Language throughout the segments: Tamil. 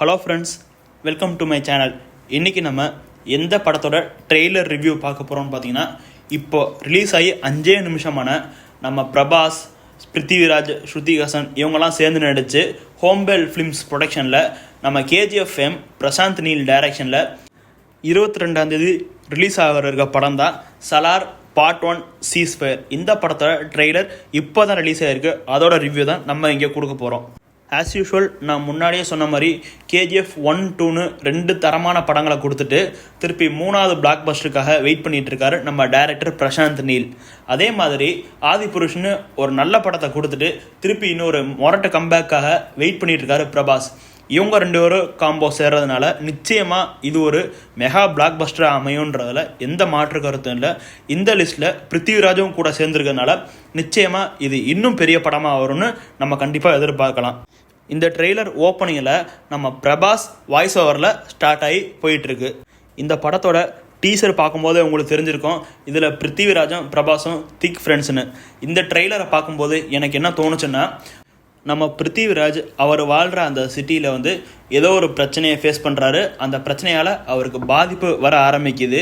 Hello friends, welcome to my channel. இன்றைக்கி நம்ம எந்த படத்தோட ட்ரெய்லர் ரிவ்யூ பார்க்க போகிறோம்னு பார்த்தீங்கன்னா, இப்போ ரிலீஸ் ஆகி 5 நிமிஷமான நம்ம பிரபாஸ், பிருத்திவிராஜ், ஸ்ருதி ஹாசன் இவங்கெல்லாம் சேர்ந்து நடித்து ஹோம்பெல் ஃபிலிம்ஸ் ப்ரொடக்ஷனில் நம்ம கேஜிஎஃப் எம் பிரசாந்த் நீல் டைரக்ஷனில் 22ஆம் ரிலீஸ் ஆகிற இருக்க படம் தான் சலார் பார்ட் 1 சீஸ்ஃபயர். இந்த படத்தோட ட்ரெய்லர் இப்போ தான் ரிலீஸ் ஆகிருக்கு. அதோட ரிவ்யூ தான் நம்ம இங்கே கொடுக்க போகிறோம். ஆஸ் யூஷுவல் நான் முன்னாடியே சொன்ன மாதிரி கேஜிஎஃப் 1, 2ன்னு 2 தரமான படங்களை கொடுத்துட்டு திருப்பி 3வது பிளாக் பஸ்டருக்காக வெயிட் பண்ணிட்டு இருக்காரு நம்ம டைரக்டர் பிரசாந்த் நீல். அதே மாதிரி ஆதிபுருஷ்னு ஒரு நல்ல படத்தை கொடுத்துட்டு திருப்பி இன்னொரு மொரட்ட கம்பேக்காக வெயிட் பண்ணிட்டு இருக்காரு பிரபாஸ். இவங்க 2 பேரும் காம்போ சேர்றதுனால நிச்சயமாக இது ஒரு மெகா பிளாக் பஸ்டராக அமையுன்றதில் எந்த மாற்று கருத்தும் இல்லை. இந்த லிஸ்ட்டில் பிருத்திவிராஜும் கூட சேர்ந்துருக்கிறதுனால நிச்சயமாக இது இன்னும் பெரிய படமாக வரும்னு நம்ம கண்டிப்பாக எதிர்பார்க்கலாம். இந்த ட்ரெய்லர் ஓப்பனிங்கில் நம்ம பிரபாஸ் வாய்ஸ் ஓவரில் ஸ்டார்ட் ஆகி போயிட்டுருக்கு. இந்த படத்தோட டீசர் பார்க்கும்போது உங்களுக்கு தெரிஞ்சிருக்கும், இதில் பிருத்திவிராஜும் பிரபாஸும் திக் ஃப்ரெண்ட்ஸ்னு. இந்த ட்ரெய்லரை பார்க்கும்போது எனக்கு என்ன தோணுச்சுன்னா, நம்ம பிருத்திவிராஜ் அவர் வாழ்கிற அந்த சிட்டியில் ஏதோ ஒரு பிரச்சனையை ஃபேஸ் பண்ணுறாரு. அந்த பிரச்சனையால் அவருக்கு பாதிப்பு வர ஆரம்பிக்குது.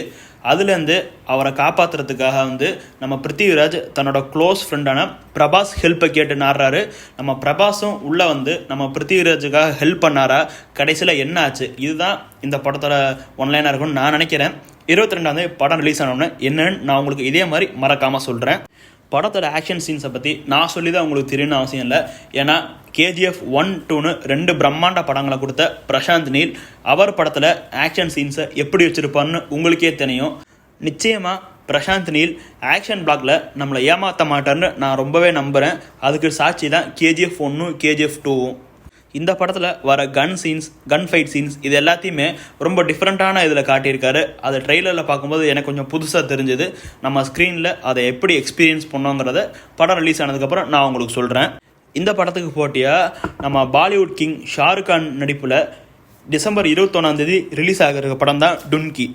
அதுலேருந்து அவரை காப்பாற்றுறதுக்காக நம்ம பிருத்திவிராஜ் தன்னோட க்ளோஸ் ஃப்ரெண்டான பிரபாஸ் ஹெல்ப்பை கேட்டு நாடுறாரு. நம்ம பிரபாஸும் உள்ளே நம்ம பிருத்திவிராஜுக்காக ஹெல்ப் பண்ணாரா, கடைசியில் என்ன ஆச்சு, இதுதான் இந்த படத்தோட ஒன்லைனாக இருக்கும்னு நான் நினைக்கிறேன். 22ஆம் படம் ரிலீஸ் ஆனோன்னு என்னன்னு நான் உங்களுக்கு இதே மாதிரி மறக்காமல் சொல்கிறேன். படத்தோட ஆக்ஷன் சீன்ஸை பற்றி நான் சொல்லி தான் உங்களுக்கு தெரியணும்னு அவசியம் இல்லை. ஏன்னா கேஜிஎஃப் 1, 2ன்னு 2 பிரம்மாண்ட படங்களை கொடுத்த பிரசாந்த் நீல் அவர் படத்தில் ஆக்ஷன் சீன்ஸை எப்படி வச்சுருப்பார்னு உங்களுக்கே தெரியும். நிச்சயமாக பிரசாந்த் நீல் ஆக்ஷன் பிளாக்ல நம்மளை ஏமாற்ற மாட்டார்னு நான் ரொம்பவே நம்புகிறேன். அதுக்கு சாட்சி தான் கேஜிஎஃப் 1ம் கேஜிஎஃப் 2வும். இந்த படத்தில் வர கன் ஃபைட் சீன்ஸ் இது எல்லாத்தையுமே ரொம்ப டிஃப்ரெண்ட்டான இதில் காட்டியிருக்காரு. அதை ட்ரெய்லரில் பார்க்கும்போது எனக்கு கொஞ்சம் புதுசாக தெரிஞ்சது. நம்ம ஸ்க்ரீனில் அதை எப்படி எக்ஸ்பீரியன்ஸ் பண்ணோங்கிறத படம் ரிலீஸ் ஆனதுக்கப்புறம் நான் உங்களுக்கு சொல்கிறேன். இந்த படத்துக்கு போட்டியாக நம்ம பாலிவுட் கிங் ஷாருக் கான் நடிப்பில் டிசம்பர் 21ஆம் ரிலீஸ் ஆகிற படம் தான் டுன்கி.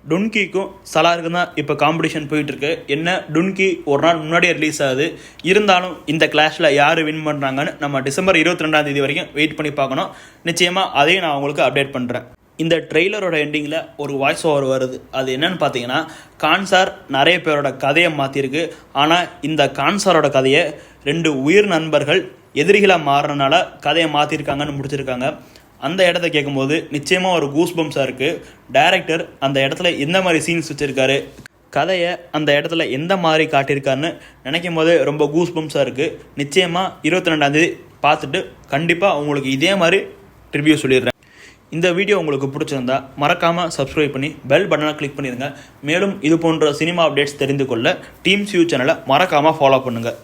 டுன்கிக்கும் சலாருக்கும் தான் இப்போ காம்படிஷன் போயிட்டுருக்கு. என்ன, டுன்கி ஒரு நாள் முன்னாடியே ரிலீஸ் ஆகுது. இருந்தாலும் இந்த கிளாஷில் யார் வின் பண்ணுறாங்கன்னு நம்ம டிசம்பர் 22ஆம் வரைக்கும் வெயிட் பண்ணி பார்க்கணும். நிச்சயமாக அதையும் நான் உங்களுக்கு அப்டேட் பண்ணுறேன். இந்த ட்ரெய்லரோட எண்டிங்கில் ஒரு வாய்ஸ் ஓவர் வருது. அது என்னன்னு பார்த்தீங்கன்னா, கான்சார் நிறைய பேரோட கதையை மாற்றிருக்கு. ஆனால் இந்த கான்சாரோட கதையை 2 உயிர் நண்பர்கள் எதிரிகளாக மாறுறதுனால கதையை மாற்றிருக்காங்கன்னு முடிச்சிருக்காங்க. அந்த இடத்த கேட்கும்போது நிச்சயமாக ஒரு கூஸ் பம்ப்ஸாக இருக்குது. டைரக்டர் அந்த இடத்துல எந்த மாதிரி சீன்ஸ் வச்சுருக்காரு, கதையை அந்த இடத்துல எந்த மாதிரி காட்டியிருக்காருன்னு நினைக்கும் போது ரொம்ப கூஸ் பம்ப்ஸாக இருக்குது. நிச்சயமாக 22ஆம் பார்த்துட்டு கண்டிப்பாக உங்களுக்கு இதே மாதிரி ரிவ்யூ சொல்லிடுறேன். இந்த வீடியோ உங்களுக்கு பிடிச்சிருந்தா மறக்காமல் சப்ஸ்கிரைப் பண்ணி பெல் பட்டனை கிளிக் பண்ணிடுங்க. மேலும் இது போன்ற சினிமா அப்டேட்ஸ் தெரிந்து கொள்ள டீம்ஸ் யூ சேனலை மறக்காமல் ஃபாலோ பண்ணுங்கள்.